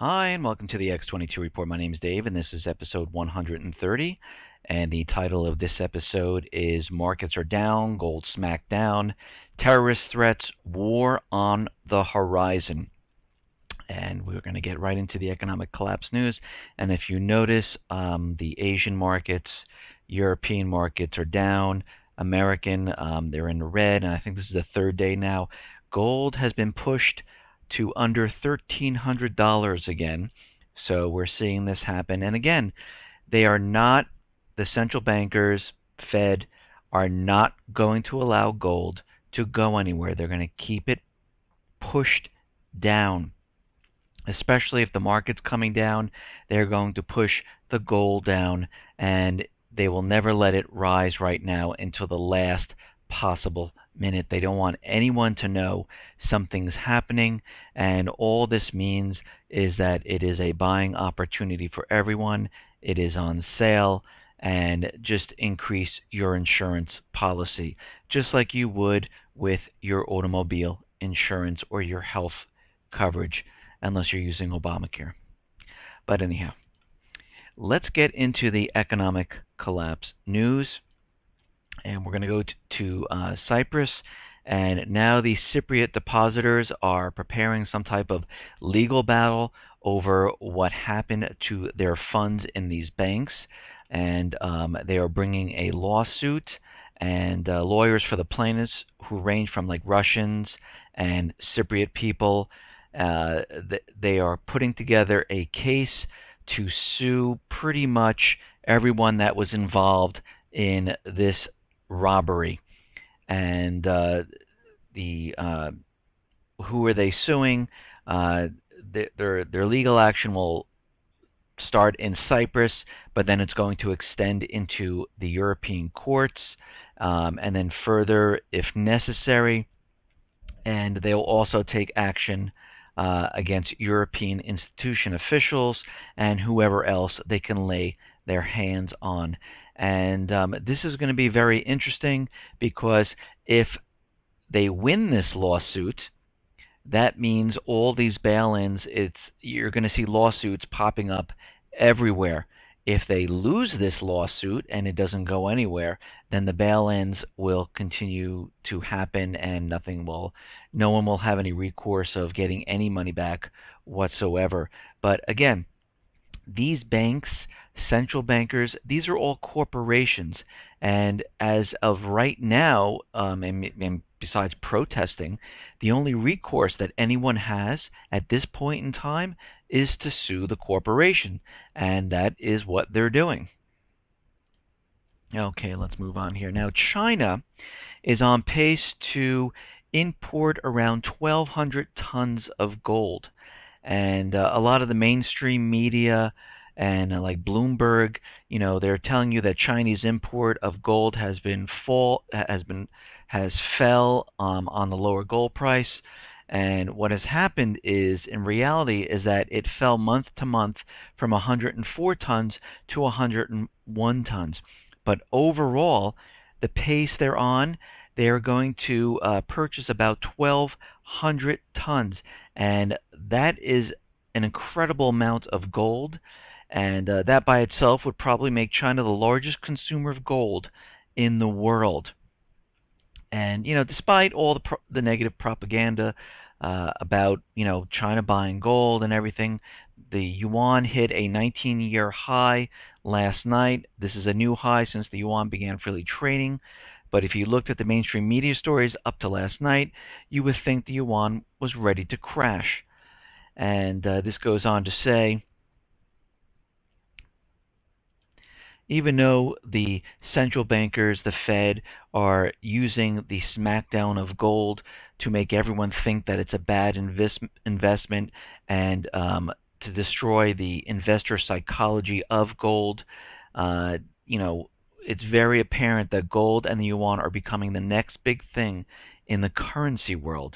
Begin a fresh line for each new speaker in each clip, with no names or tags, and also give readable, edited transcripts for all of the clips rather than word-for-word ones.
Hi, and welcome to the X22 Report. My name is Dave, and this is episode 130. And the title of this episode is Markets Are Down, Gold Smacked Down, Terrorist Threats, War on the Horizon. And we're going to get right into the economic collapse news. And if you notice, the Asian markets, European markets are down. American, they're in the red, and I think this is the third day now. Gold has been pushed to under $1,300 again. So we're seeing this happen. And again, they are not, the central bankers, Fed, are not going to allow gold to go anywhere. They're going to keep it pushed down. Especially if the market's coming down, they're going to push the gold down, and they will never let it rise right now until the last possible minute. They don't want anyone to know something's happening, and all this means is that it is a buying opportunity for everyone. It is on sale, and just increase your insurance policy, just like you would with your automobile insurance or your health coverage, unless you're using Obamacare. But anyhow, let's get into the economic collapse news. And we're going to go to Cyprus. And now the Cypriot depositors are preparing some type of legal battle over what happened to their funds in these banks. And they are bringing a lawsuit. And lawyers for the plaintiffs, who range from like Russians and Cypriot people, they are putting together a case to sue pretty much everyone that was involved in this robbery. And who are they suing? Their legal action will start in Cyprus, but then it's going to extend into the European courts, and then further if necessary. And they will also take action against European institution officials and whoever else they can lay their hands on. And this is going to be very interesting, because if they win this lawsuit, that means all these bail-ins, you're going to see lawsuits popping up everywhere. If they lose this lawsuit and it doesn't go anywhere, then the bail-ins will continue to happen, and no one will have any recourse of getting any money back whatsoever. But again, these banks, central bankers, these are all corporations, and as of right now, and besides protesting, the only recourse that anyone has at this point in time is to sue the corporation, and that is what they're doing. Okay, let's move on here. Now, China is on pace to import around 1,200 tons of gold, and a lot of the mainstream media and like Bloomberg, they're telling you that Chinese import of gold has fell on the lower gold price. And what has happened is, in reality, is that it fell month to month from 104 tons to 101 tons. But overall, the pace they're on, they are going to purchase about 1,200 tons, and that is an incredible amount of gold. And that by itself would probably make China the largest consumer of gold in the world. And despite all the negative propaganda about China buying gold and everything, the yuan hit a 19-year high last night. This is a new high since the yuan began freely trading. But if you looked at the mainstream media stories up to last night, you would think the yuan was ready to crash. And this goes on to say, even though the central bankers, the Fed, are using the smackdown of gold to make everyone think that it's a bad investment and to destroy the investor psychology of gold, it's very apparent that gold and the yuan are becoming the next big thing in the currency world.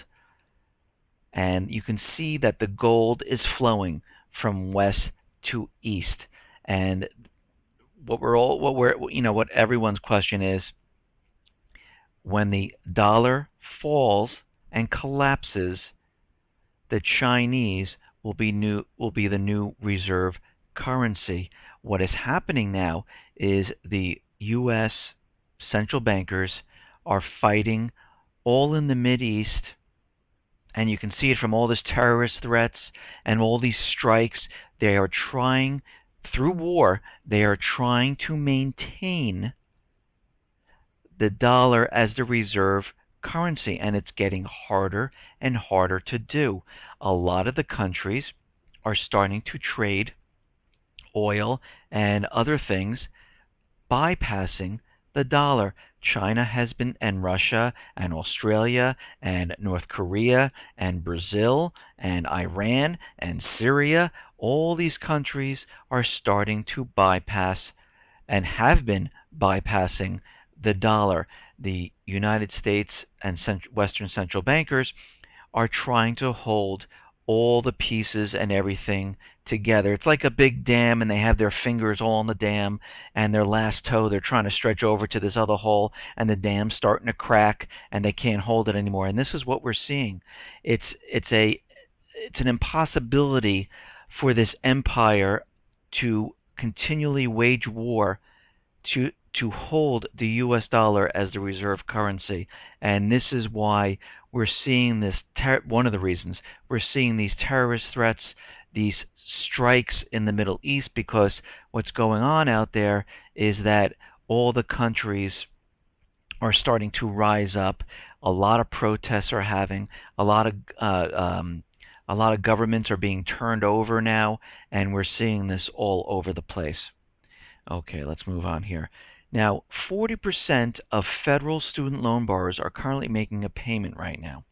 And you can see that the gold is flowing from west to east. And what everyone's question is, when the dollar falls and collapses, the Chinese will be the new reserve currency. What is happening now is the U.S. central bankers are fighting all in the Mideast, and you can see it from all these terrorist threats and all these strikes. They are trying, through war, they are trying to maintain the dollar as the reserve currency, and it's getting harder and harder to do. A lot of the countries are starting to trade oil and other things bypassing the dollar. China has been, and Russia, and Australia, and North Korea, and Brazil, and Iran, and Syria, all these countries are starting to bypass and have been bypassing the dollar. The United States and Western central bankers are trying to hold all the pieces and everything together. It's like a big dam, and they have their fingers all in the dam, and their last toe they're trying to stretch over to this other hole, and the dam's starting to crack, and they can't hold it anymore. And this is what we're seeing. It's an impossibility for this empire to continually wage war to hold the U.S. dollar as the reserve currency. And this is why we're seeing this, one of the reasons we're seeing these terrorist threats, these strikes in the Middle East, because what's going on out there is that all the countries are starting to rise up. A lot of protests are having, a lot of governments are being turned over now, and we're seeing this all over the place. Okay, let's move on here. Now, 40% of federal student loan borrowers are currently making a payment right now.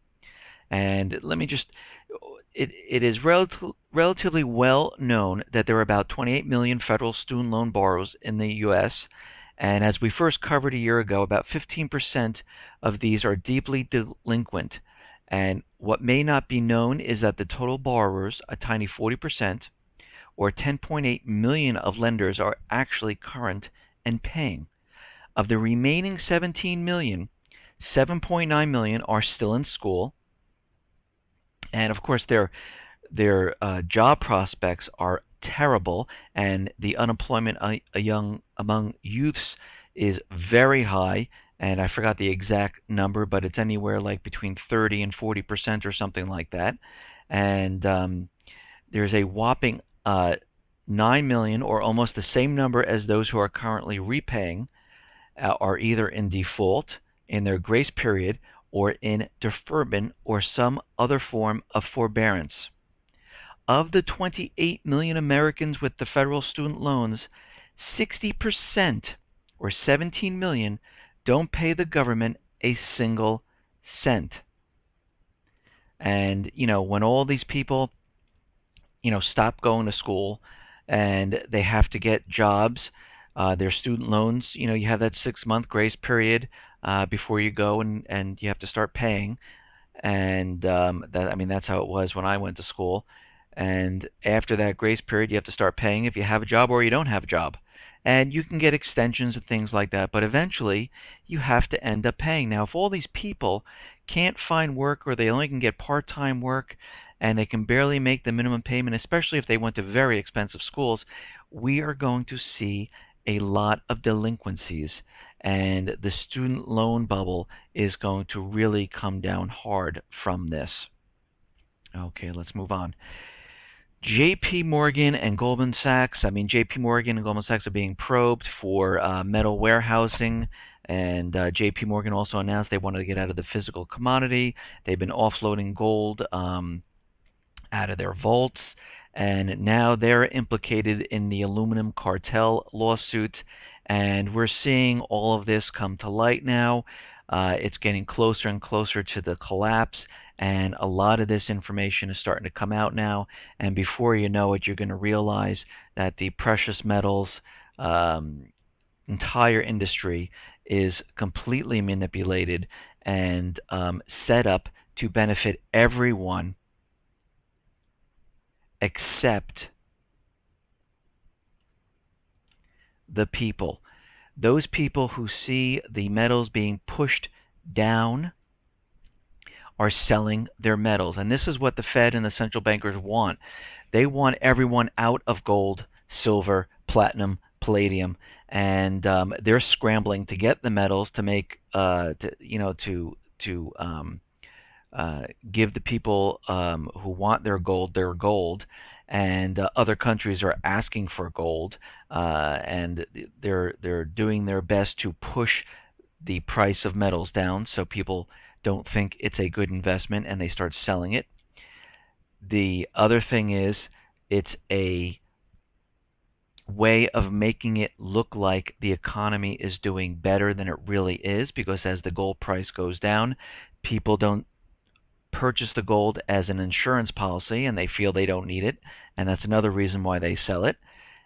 And let me just, it is relatively well known that there are about 28 million federal student loan borrowers in the U.S., and as we first covered a year ago, about 15% of these are deeply delinquent. And what may not be known is that the total borrowers, a tiny 40%, or 10.8 million of lenders, are actually current and paying. Of the remaining 17 million, 7.9 million are still in school, and of course their job prospects are terrible, and the unemployment among youths is very high. And I forgot the exact number, but it's anywhere like between 30 and 40% or something like that. And there's a whopping 9 million, or almost the same number as those who are currently repaying, are either in default, in their grace period, or in deferment, or some other form of forbearance. Of the 28 million Americans with the federal student loans, 60%, or 17 million, don't pay the government a single cent. And, when all these people, stop going to school and they have to get jobs, their student loans, you have that 6-month grace period before you go and you have to start paying. And that's how it was when I went to school. And after that grace period, you have to start paying if you have a job or you don't have a job. And you can get extensions and things like that, but eventually you have to end up paying. Now, if all these people can't find work, or they only can get part-time work, and they can barely make the minimum payment, especially if they went to very expensive schools, we are going to see a lot of delinquencies, and the student loan bubble is going to really come down hard from this. Okay, let's move on. JPMorgan and Goldman Sachs. JPMorgan and Goldman Sachs are being probed for metal warehousing, and JPMorgan also announced they wanted to get out of the physical commodity. They've been offloading gold out of their vaults, and now they're implicated in the aluminum cartel lawsuit, and we're seeing all of this come to light now. It's getting closer and closer to the collapse, and a lot of this information is starting to come out now, and before you know it, you're going to realize that the precious metals entire industry is completely manipulated and set up to benefit everyone except the people. Those people who see the metals being pushed down are selling their metals. And this is what the Fed and the central bankers want. They want everyone out of gold, silver, platinum, palladium, and they're scrambling to get the metals to make, give the people who want their gold, and other countries are asking for gold, and they're doing their best to push the price of metals down so people don't think it's a good investment and they start selling it. The other thing is it's a way of making it look like the economy is doing better than it really is, because as the gold price goes down, people don't purchase the gold as an insurance policy and they feel they don't need it, and that's another reason why they sell it.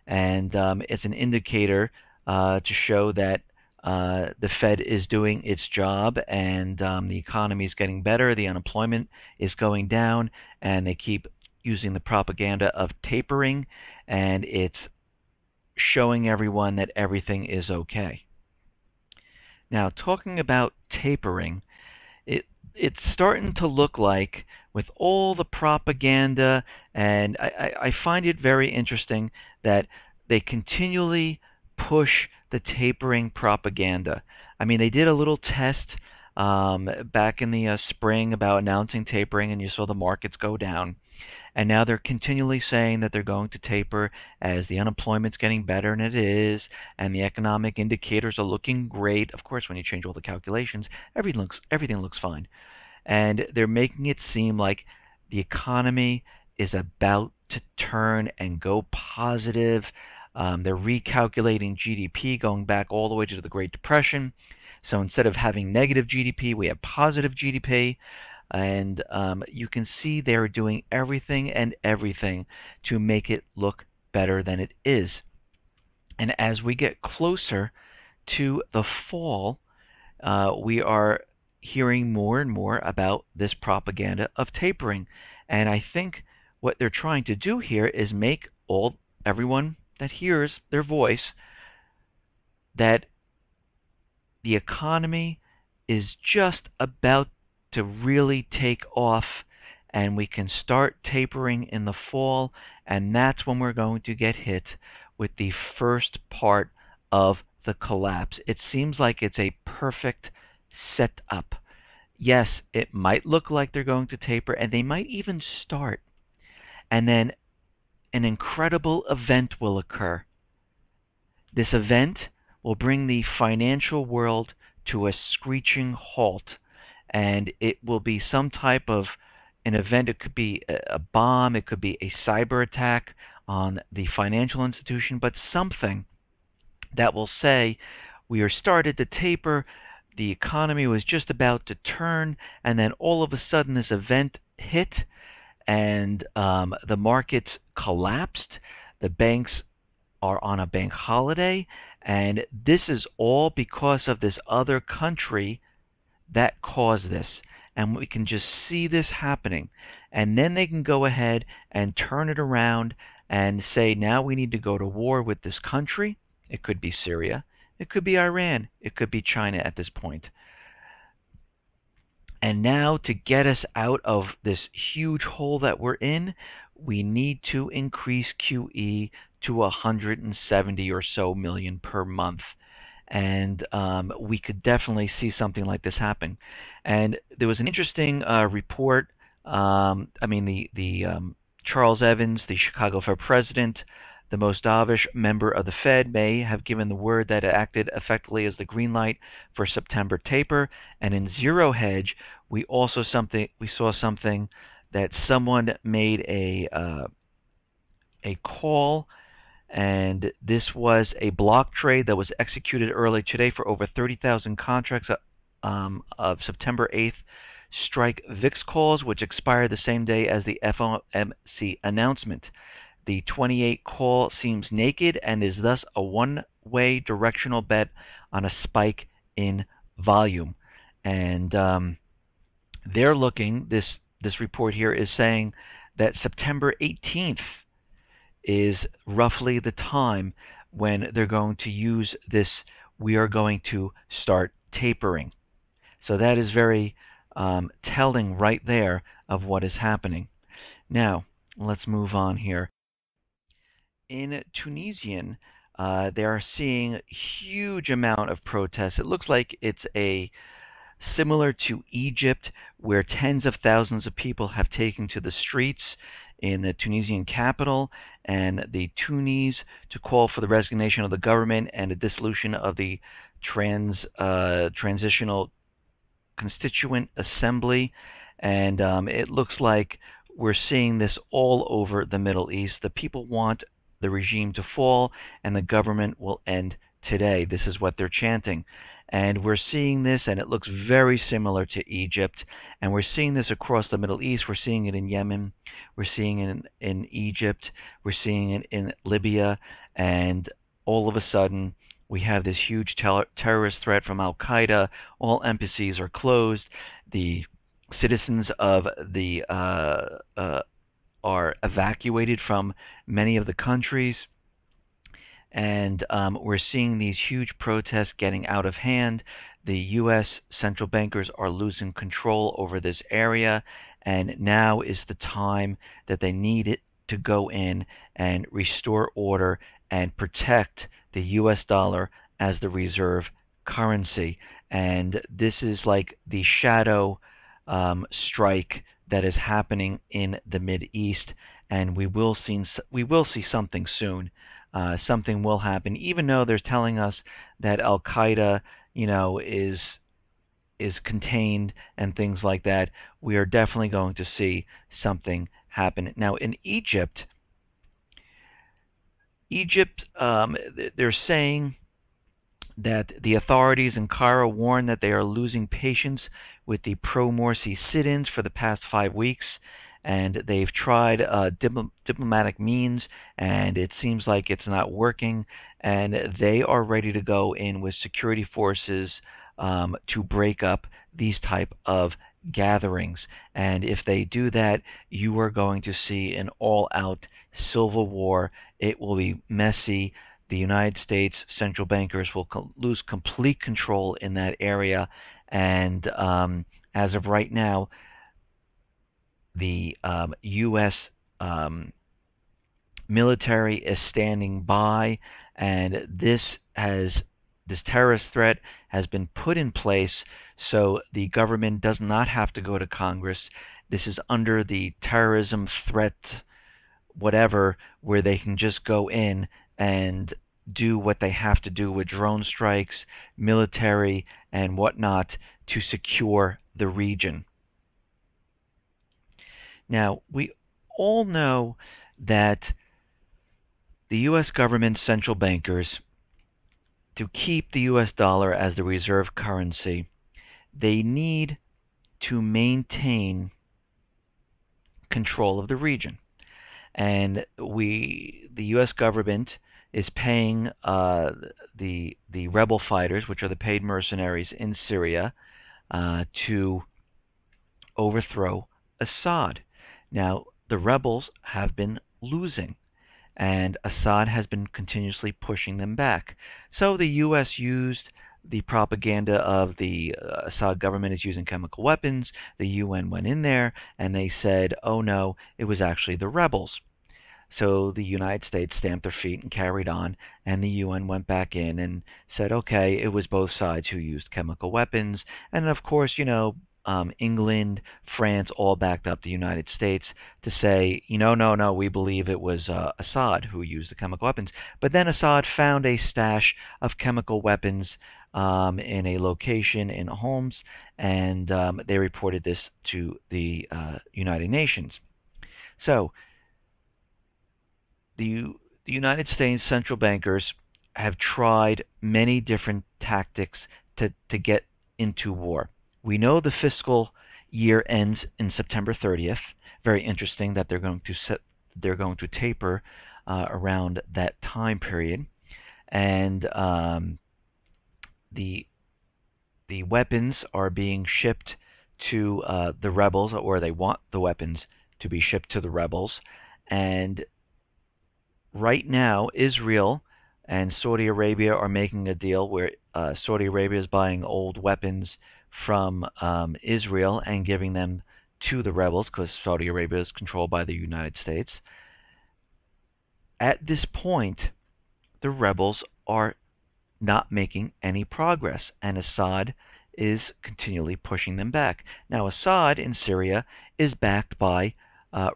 And it's an indicator to show that the Fed is doing its job, and the economy is getting better, the unemployment is going down, and they keep using the propaganda of tapering, and it's showing everyone that everything is okay. Now, talking about tapering, it's starting to look like, with all the propaganda, and I find it very interesting that they continually push the tapering propaganda. I mean, they did a little test back in the spring about announcing tapering, and you saw the markets go down. And now they're continually saying that they're going to taper as the unemployment's getting better, and it is, and the economic indicators are looking great. Of course, when you change all the calculations, everything looks fine. And they're making it seem like the economy is about to turn and go positive. They're recalculating GDP going back all the way to the Great Depression. So instead of having negative GDP, we have positive GDP. And you can see they're doing everything to make it look better than it is. And as we get closer to the fall, we are hearing more and more about this propaganda of tapering. And I think what they're trying to do here is make everyone that hears their voice that the economy is just about to really take off, and we can start tapering in the fall, and that's when we're going to get hit with the first part of the collapse. It seems like it's a perfect setup. Yes, it might look like they're going to taper, and they might even start, and then an incredible event will occur. This event will bring the financial world to a screeching halt, and it will be some type of an event. It could be a bomb, it could be a cyber attack on the financial institution, but something that will say we are started to taper, the economy was just about to turn, and then all of a sudden this event hit, and the markets collapsed. The banks are on a bank holiday, and this is all because of this other country that caused this. And we can just see this happening. And then they can go ahead and turn it around and say, now we need to go to war with this country. It could be Syria. It could be Iran. It could be China at this point. And now, to get us out of this huge hole that we're in, we need to increase QE to 170 or so million per month. And we could definitely see something like this happen. And there was an interesting report. Charles Evans, the Chicago Fed president, the most dovish member of the Fed, may have given the word that it acted effectively as the green light for September taper. And in Zero Hedge, we saw something that someone made a call, and this was a block trade that was executed early today for over 30,000 contracts of September 8th strike VIX calls, which expired the same day as the FOMC announcement. The 28 call seems naked and is thus a one-way directional bet on a spike in volume. And they're looking, this report here is saying that September 18th is roughly the time when they're going to use this, we are going to start tapering. So that is very telling right there of what is happening. Now, let's move on here. In Tunisian, they are seeing huge amount of protests. It looks like it's a similar to Egypt, where tens of thousands of people have taken to the streets in the Tunisian capital and the Tunis to call for the resignation of the government and the dissolution of the transitional constituent assembly. And it looks like we're seeing this all over the Middle East. The people want the regime to fall and the government will end today. This is what they're chanting. And we're seeing this, and it looks very similar to Egypt. And we're seeing this across the Middle East. We're seeing it in Yemen. We're seeing it in Egypt. We're seeing it in Libya. And all of a sudden, we have this huge terrorist threat from Al-Qaeda. All embassies are closed. The citizens of the are evacuated from many of the countries. And we're seeing these huge protests getting out of hand. The U.S. central bankers are losing control over this area, and now is the time that they need it to go in and restore order and protect the U.S. dollar as the reserve currency. And this is like the shadow strike that is happening in the Mideast, and we will see something soon. Something will happen, even though they're telling us that Al Qaeda, is contained and things like that. We are definitely going to see something happen. Now, in Egypt, they're saying that the authorities in Cairo warn that they are losing patience with the pro-Morsi sit-ins for the past 5 weeks, and they've tried diplomatic means, and it seems like it's not working, and they are ready to go in with security forces to break up these type of gatherings. And if they do that, you are going to see an all-out civil war. It will be messy. The United States central bankers will lose complete control in that area, and as of right now, the U.S. Military is standing by, and this terrorist threat has been put in place so the government does not have to go to Congress. This is under the terrorism threat, whatever, where they can just go in and do what they have to do with drone strikes, military, and whatnot to secure the region. Now, we all know that the U.S. government central bankers, to keep the U.S. dollar as the reserve currency, they need to maintain control of the region. And the U.S. government is paying the rebel fighters, which are the paid mercenaries in Syria, to overthrow Assad. Now, the rebels have been losing, and Assad has been continuously pushing them back. So the U.S. used the propaganda of the Assad government is using chemical weapons. The UN went in there, and they said, oh no, it was actually the rebels. So the United States stamped their feet and carried on, and the UN went back in and said, okay, it was both sides who used chemical weapons. And of course, England, France all backed up the United States to say, no, we believe it was Assad who used the chemical weapons. But then Assad found a stash of chemical weapons in a location in Homs, and they reported this to the United Nations. So the United States central bankers have tried many different tactics to get into war. We know the fiscal year ends in September 30th. Very interesting that they're going to taper around that time period, and the weapons are being shipped to the rebels, or they want the weapons to be shipped to the rebels. And right now, Israel and Saudi Arabia are making a deal where Saudi Arabia is buying old weapons from Israel and giving them to the rebels, because Saudi Arabia is controlled by the United States. At this point, the rebels are not making any progress, and Assad is continually pushing them back. Now, Assad in Syria is backed by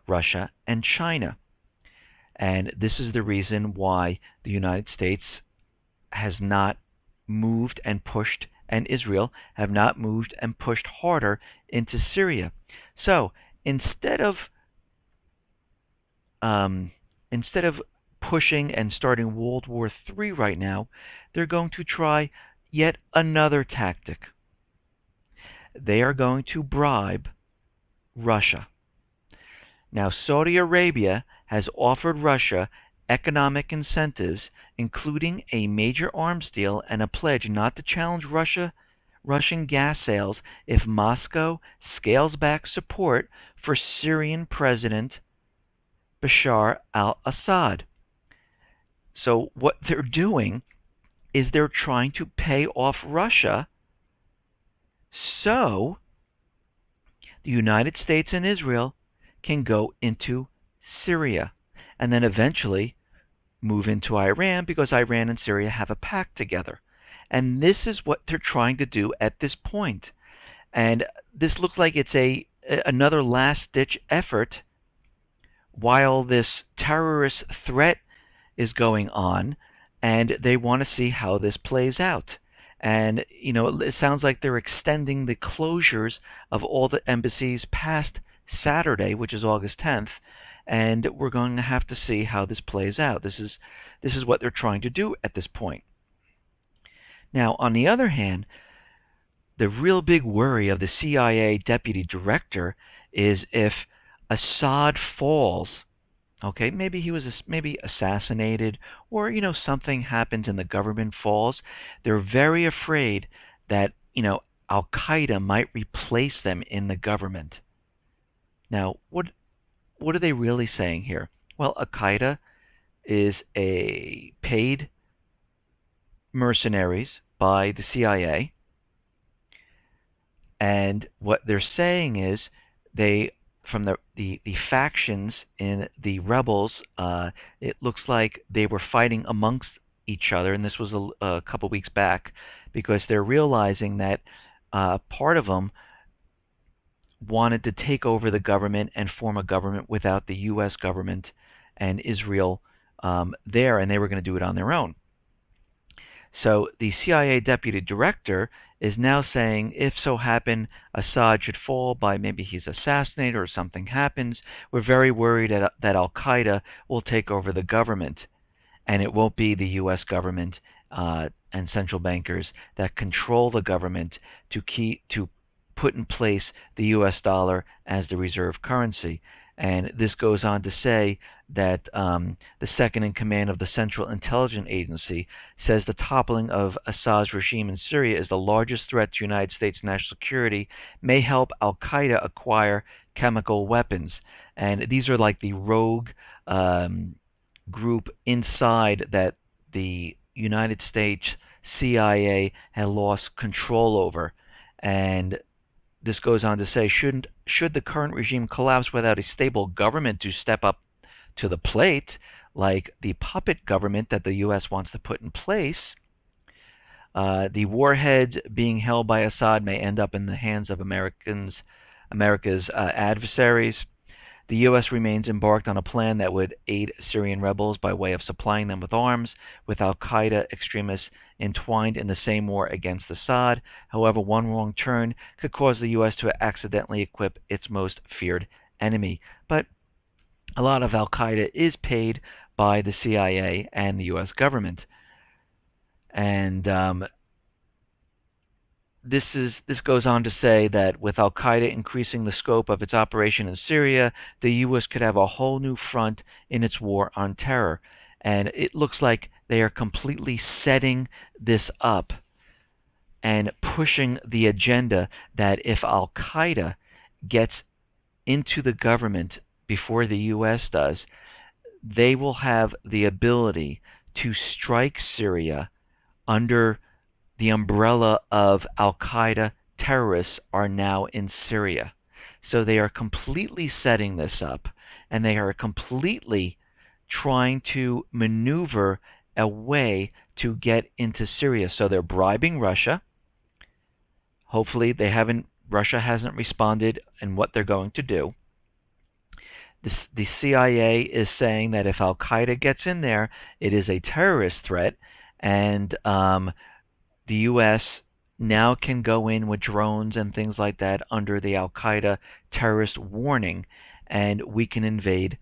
Russia and China, and this is the reason why the United States has not moved and pushed, and Israel have not moved and pushed harder into Syria. So instead of pushing and starting World War III right now, they're going to try yet another tactic. They are going to bribe Russia. Now, Saudi Arabia has offered Russia economic incentives, including a major arms deal and a pledge not to challenge Russian gas sales if Moscow scales back support for Syrian President Bashar al-Assad. So what they're doing is they're trying to pay off Russia so the United States and Israel can go into Syria and then eventually move into Iran, because Iran and Syria have a pact together. And this is what they're trying to do at this point. And this looks like it's another last-ditch effort while this terrorist threat is going on, and they want to see how this plays out. And, it sounds like they're extending the closures of all the embassies past Saturday, which is August 10th, and we're going to have to see how this plays out. This is what they're trying to do at this point. Now, on the other hand, the real big worry of the CIA deputy director is if Assad falls, okay, maybe he was assassinated, or something happens and the government falls. They're very afraid that Al-Qaeda might replace them in the government. Now, what are they really saying here? Well, Al-Qaeda is a paid mercenaries by the CIA, and what they're saying is from the factions in the rebels, it looks like they were fighting amongst each other, and this was a couple weeks back, because they're realizing that part of them wanted to take over the government and form a government without the U.S. government and Israel there, and they were going to do it on their own. So the CIA deputy director is now saying, if so happen Assad should fall by maybe he's assassinated or something happens, we're very worried that Al-Qaeda will take over the government, and it won't be the U.S. government and central bankers that control the government to put in place the U.S. dollar as the reserve currency. And this goes on to say that the second in command of the Central Intelligence Agency says the toppling of Assad's regime in Syria is the largest threat to United States national security, may help Al-Qaeda acquire chemical weapons. And these are like the rogue group inside that the United States CIA had lost control over. And this goes on to say, should the current regime collapse without a stable government to step up to the plate, like the puppet government that the U.S. wants to put in place, the warheads being held by Assad may end up in the hands of America's adversaries. The U.S. remains embarked on a plan that would aid Syrian rebels by way of supplying them with arms, with al-Qaeda extremists entwined in the same war against Assad. However, one wrong turn could cause the U.S. to accidentally equip its most feared enemy. But a lot of al-Qaeda is paid by the CIA and the U.S. government. And this goes on to say that with al-Qaeda increasing the scope of its operation in Syria, the U.S. could have a whole new front in its war on terror. And it looks like they are completely setting this up and pushing the agenda that if al-Qaeda gets into the government before the U.S. does, they will have the ability to strike Syria under the umbrella of al-Qaeda terrorists are now in Syria. So they are completely setting this up, and they are completely trying to maneuver a way to get into Syria. So they're bribing Russia. Hopefully Russia hasn't responded in what they're going to do. The CIA is saying that if Al-Qaeda gets in there, it is a terrorist threat, and the U.S. now can go in with drones and things like that under the Al-Qaeda terrorist warning, and we can invade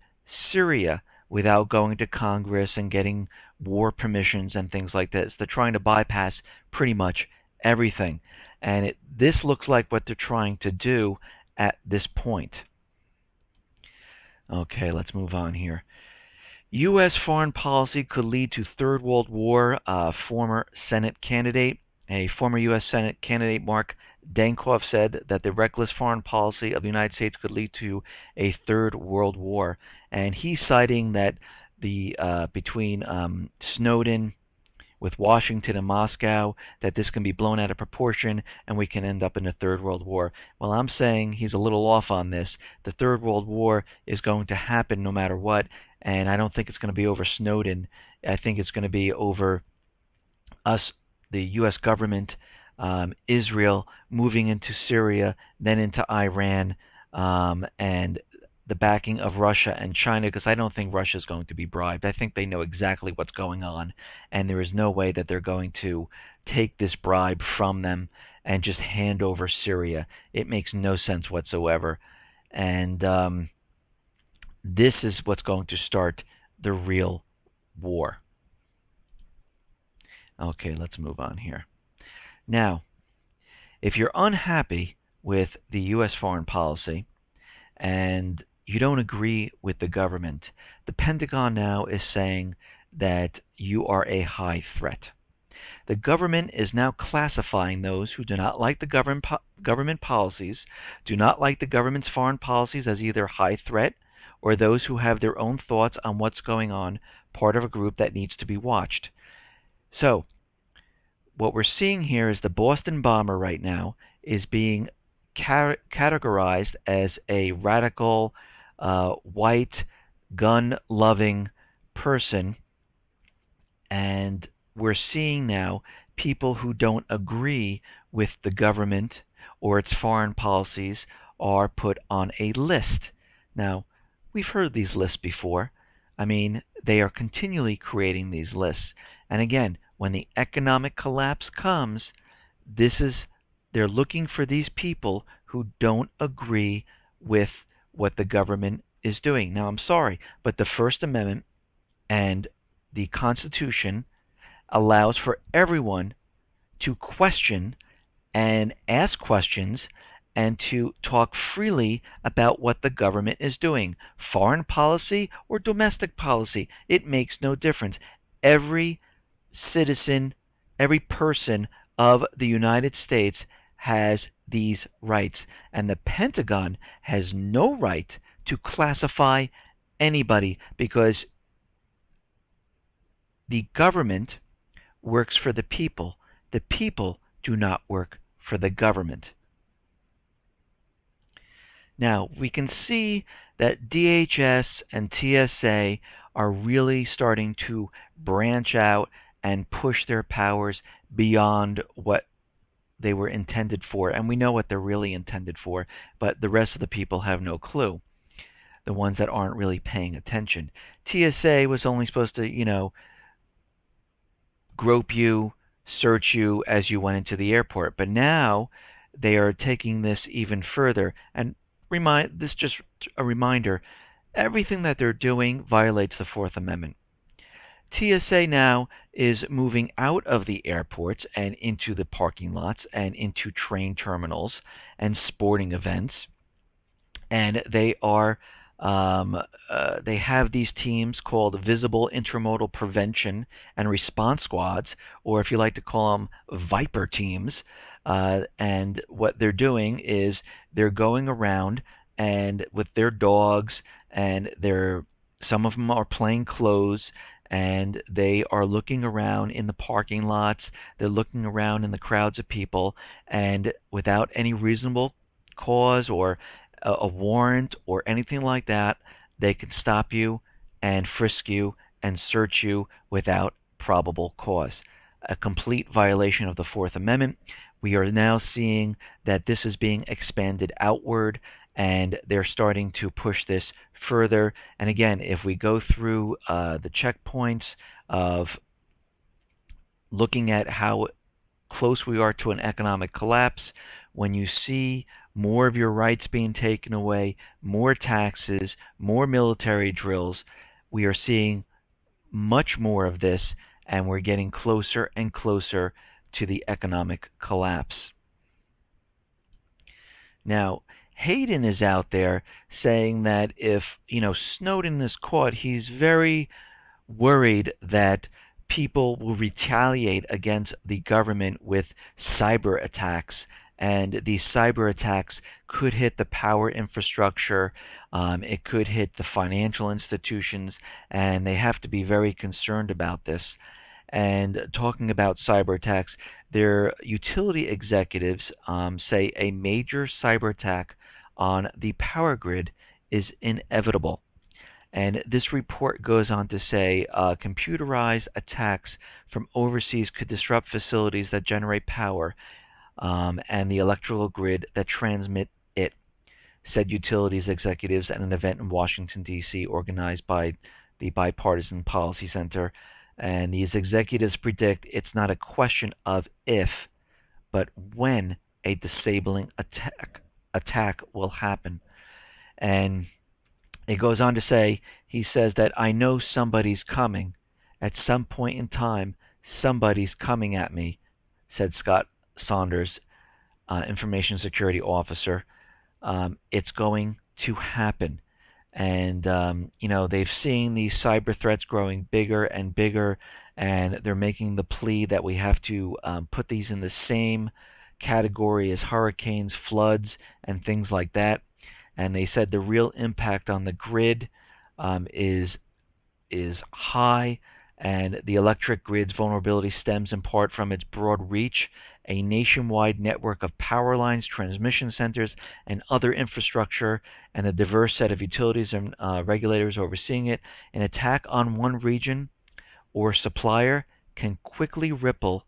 Syria without going to Congress and getting war permissions and things like this. They're trying to bypass pretty much everything. And this looks like what they're trying to do at this point. Okay, let's move on here. U.S. foreign policy could lead to Third World War. Former U.S. Senate candidate, Mark Dankoff, said that the reckless foreign policy of the United States could lead to a Third World War. And he's citing that between Snowden with Washington and Moscow, that this can be blown out of proportion and we can end up in a Third World War. Well, I'm saying he's a little off on this. The Third World War is going to happen no matter what, and I don't think it's going to be over Snowden. I think it's going to be over us, the U.S. government, Israel, moving into Syria, then into Iran, and the backing of Russia and China, because I don't think Russia is going to be bribed. I think they know exactly what's going on, and there is no way that they're going to take this bribe from them and just hand over Syria. It makes no sense whatsoever. And this is what's going to start the real war. Okay, let's move on here. Now, if you're unhappy with the U.S. foreign policy and you don't agree with the government, the Pentagon now is saying that you are a high threat. The government is now classifying those who do not like the government policies, do not like the government's foreign policies, as either high threat or those who have their own thoughts on what's going on, part of a group that needs to be watched. So, what we're seeing here is the Boston bomber right now is being categorized as a radical, white, gun-loving person, and we're seeing now people who don't agree with the government or its foreign policies are put on a list. Now, we've heard these lists before. I mean, they are continually creating these lists. And again, when the economic collapse comes, they're looking for these people who don't agree with what the government is doing. Now, I'm sorry, but the First Amendment and the Constitution allows for everyone to question and ask questions and to talk freely about what the government is doing. Foreign policy or domestic policy, it makes no difference. Every citizen, every person of the United States has these rights, and the Pentagon has no right to classify anybody, because the government works for the people. The people do not work for the government. Now, we can see that DHS and TSA are really starting to branch out and push their powers beyond what they were intended for. And we know what they're really intended for, but the rest of the people have no clue, the ones that aren't really paying attention. TSA was only supposed to, grope you, search you as you went into the airport. But now they are taking this even further. And this just a reminder, everything that they're doing violates the Fourth Amendment. TSA now is moving out of the airports and into the parking lots and into train terminals and sporting events. And they are they have these teams called Visible Intermodal Prevention and Response Squads, or if you like to call them Viper teams. And what they're doing is they're going around and with their dogs, and some of them are plain clothes, and they are looking around in the parking lots, they're looking around in the crowds of people, and without any reasonable cause or a warrant or anything like that, they can stop you and frisk you and search you without probable cause. A complete violation of the Fourth Amendment. We are now seeing that this is being expanded outward, and they're starting to push this further. And again, if we go through the checkpoints of looking at how close we are to an economic collapse, when you see more of your rights being taken away, more taxes, more military drills, we are seeing much more of this, and we're getting closer and closer to the economic collapse. Now, Hayden is out there saying that if, Snowden is caught, he's very worried that people will retaliate against the government with cyber attacks, and these cyber attacks could hit the power infrastructure, it could hit the financial institutions, and they have to be very concerned about this. And talking about cyber attacks, their utility executives say a major cyber attack on the power grid is inevitable. And this report goes on to say computerized attacks from overseas could disrupt facilities that generate power and the electrical grid that transmit it, said utilities executives at an event in Washington, D.C. organized by the Bipartisan Policy Center. And these executives predict it's not a question of if, but when a disabling attack will happen. And it goes on to say, he says that I know somebody's coming. At some point in time, somebody's coming at me, said Scott Saunders, Information Security Officer. It's going to happen. And, they've seen these cyber threats growing bigger and bigger, and they're making the plea that we have to put these in the same category as hurricanes, floods, and things like that. And they said the real impact on the grid is high, and the electric grid's vulnerability stems in part from its broad reach, a nationwide network of power lines, transmission centers, and other infrastructure, and a diverse set of utilities and regulators overseeing it. An attack on one region or supplier can quickly ripple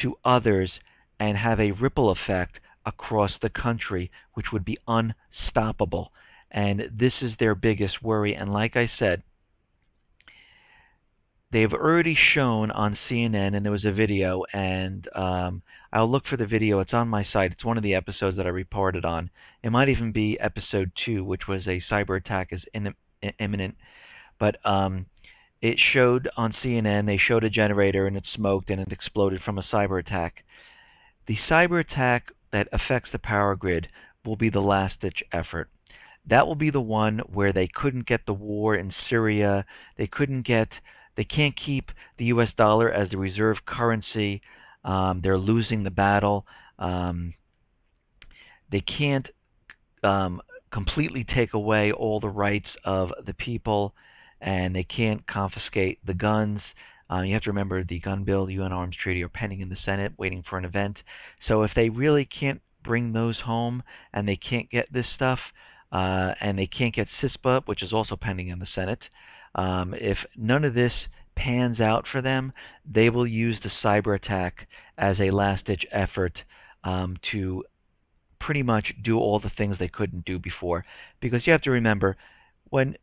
to others and have a ripple effect across the country, which would be unstoppable. And this is their biggest worry. And like I said, they've already shown on CNN, and there was a video, and I'll look for the video. It's on my site. It's one of the episodes that I reported on. It might even be episode 2, which was a cyber attack is imminent. But it showed on CNN, they showed a generator, and it smoked, and it exploded from a cyber attack. The cyber attack that affects the power grid will be the last-ditch effort. That will be the one where they couldn't get the war in Syria. They can't keep the U.S. dollar as the reserve currency. They're losing the battle. They can't completely take away all the rights of the people, and they can't confiscate the guns. You have to remember the gun bill, the UN Arms Treaty are pending in the Senate, waiting for an event. So if they really can't bring those home, and they can't get this stuff, and they can't get CISPA, which is also pending in the Senate, if none of this pans out for them, they will use the cyber attack as a last-ditch effort to pretty much do all the things they couldn't do before. Because you have to remember, when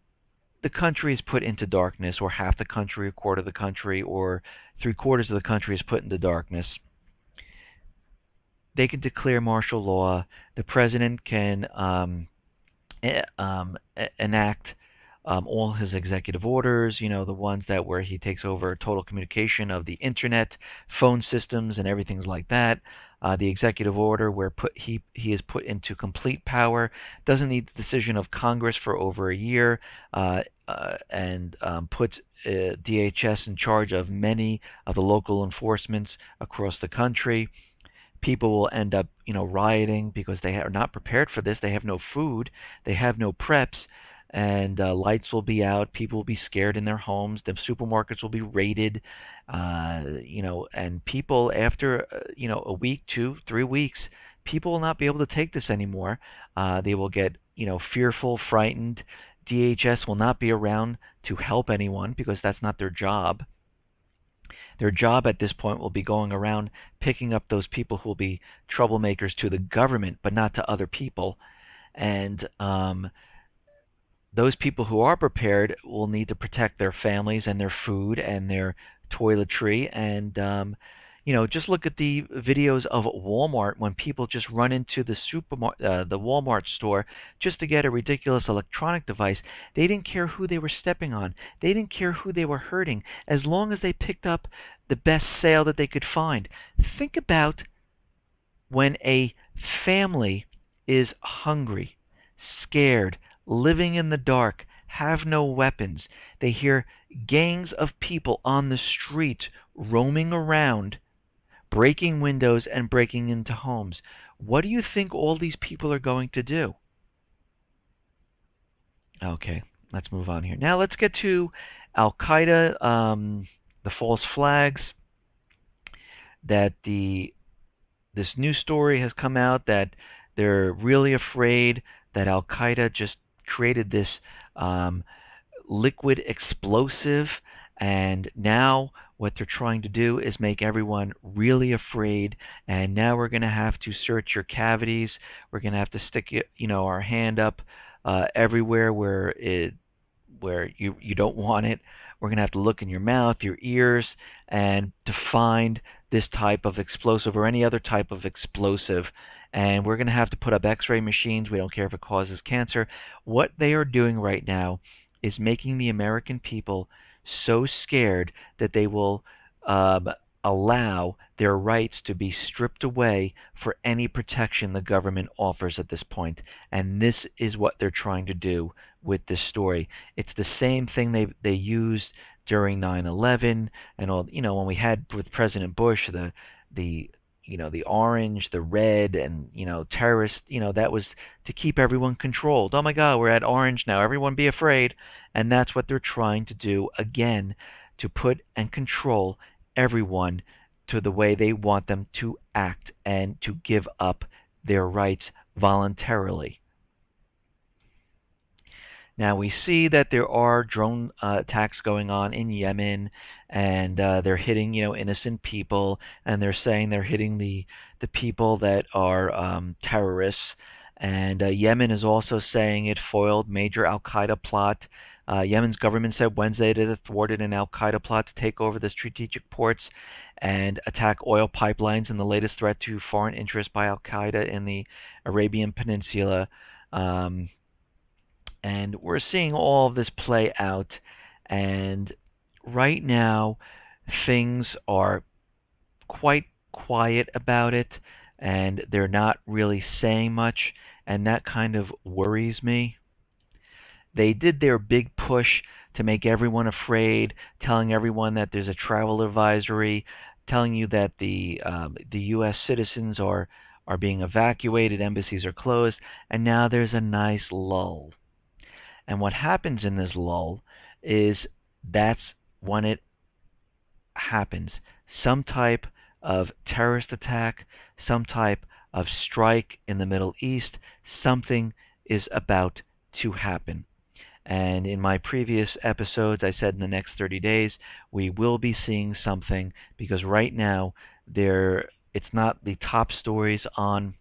the country is put into darkness, or half the country, a quarter of the country, or three-quarters of the country is put into darkness, they can declare martial law. The president can enact all his executive orders, the ones where he takes over total communication of the internet, phone systems, and everything like that. The executive order where he is put into complete power, doesn't need the decision of Congress for over a year, and puts DHS in charge of many of the local enforcements across the country. People will end up, rioting because they are not prepared for this. They have no food. They have no preps. and lights will be out. People will be scared in their homes. The supermarkets will be raided, and people after a week, 2, 3 weeks, people will not be able to take this anymore. They will get fearful, frightened. DHS will not be around to help anyone because that's not their job. Their job at this point will be going around picking up those people who will be troublemakers to the government, but not to other people. And those people who are prepared will need to protect their families and their food and their toiletry. And just look at the videos of Walmart when people just run into the the Walmart store just to get a ridiculous electronic device. They didn't care who they were stepping on. They didn't care who they were hurting, as long as they picked up the best sale that they could find. Think about when a family is hungry, scared, living in the dark, have no weapons. They hear gangs of people on the street roaming around, breaking windows and breaking into homes. What do you think all these people are going to do? Okay, let's move on here. Now let's get to Al-Qaeda, the false flags, that this new story has come out that they're really afraid that Al-Qaeda just created this liquid explosive, and now what they're trying to do is make everyone really afraid. And now we're going to have to search your cavities. We're going to have to stick our hand up everywhere where you don't want it. We're going to have to look in your mouth, your ears, and to find this type of explosive or any other type of explosive. And we're going to have to put up X-ray machines. We don't care if it causes cancer. What they are doing right now is making the American people so scared that they will allow their rights to be stripped away for any protection the government offers at this point. And this is what they're trying to do with this story. It's the same thing they used during 9/11 and all. When we had with President Bush the orange, the red, and terrorists. That was to keep everyone controlled. Oh my God, we're at orange now. Everyone be afraid. And that's what they're trying to do again, to put and control everyone to the way they want them to act and to give up their rights voluntarily. Now we see that there are drone attacks going on in Yemen, and they're hitting innocent people, and they're saying they're hitting the people that are terrorists. And Yemen is also saying it foiled major Al-Qaeda plot. Yemen's government said Wednesday that it thwarted an Al-Qaeda plot to take over the strategic ports and attack oil pipelines in the latest threat to foreign interests by Al-Qaeda in the Arabian Peninsula. And we're seeing all of this play out. And right now, things are quite quiet about it, and they're not really saying much, and that kind of worries me. They did their big push to make everyone afraid, telling everyone that there's a travel advisory, telling you that the U.S. citizens are being evacuated, embassies are closed, and now there's a nice lull. And what happens in this lull is that's when it happens. Some type of terrorist attack, some type of strike in the Middle East, something is about to happen. And in my previous episodes, I said in the next 30 days, we will be seeing something, because right now it's not the top stories on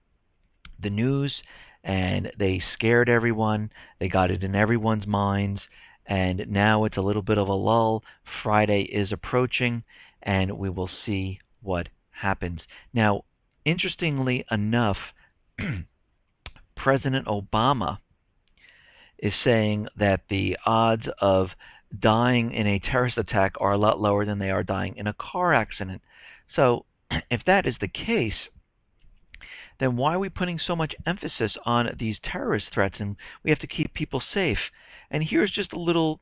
the news, and they scared everyone. They got it in everyone's minds, and now it's a little bit of a lull. Friday is approaching, and we will see what happens. Now, interestingly enough, President Obama is saying that the odds of dying in a terrorist attack are a lot lower than they are dying in a car accident. So if that is the case, then why are we putting so much emphasis on these terrorist threats, and we have to keep people safe? And here's just a little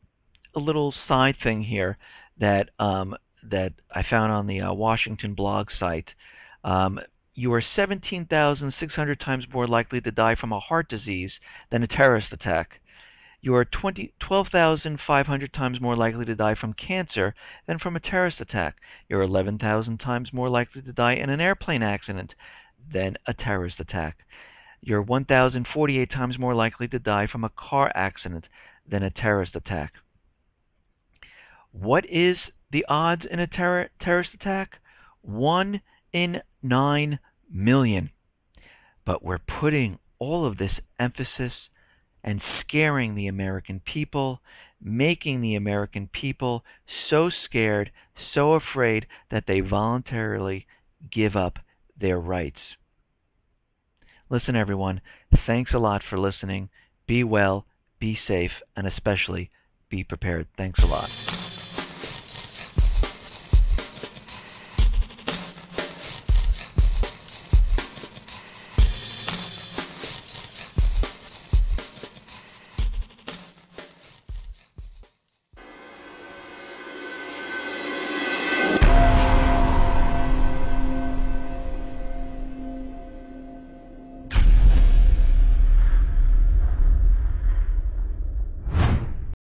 side thing here that that I found on the Washington blog site. You are 17,600 times more likely to die from a heart disease than a terrorist attack. You are 12,500 times more likely to die from cancer than from a terrorist attack. You're 11,000 times more likely to die in an airplane accident than a terrorist attack. You're 1,048 times more likely to die from a car accident than a terrorist attack. What is the odds in a terrorist attack? 1 in 9 million. But we're putting all of this emphasis and scaring the American people, making the American people so scared, so afraid that they voluntarily give up their rights. Listen, everyone, thanks a lot for listening. Be well, be safe, and especially be prepared. Thanks a lot.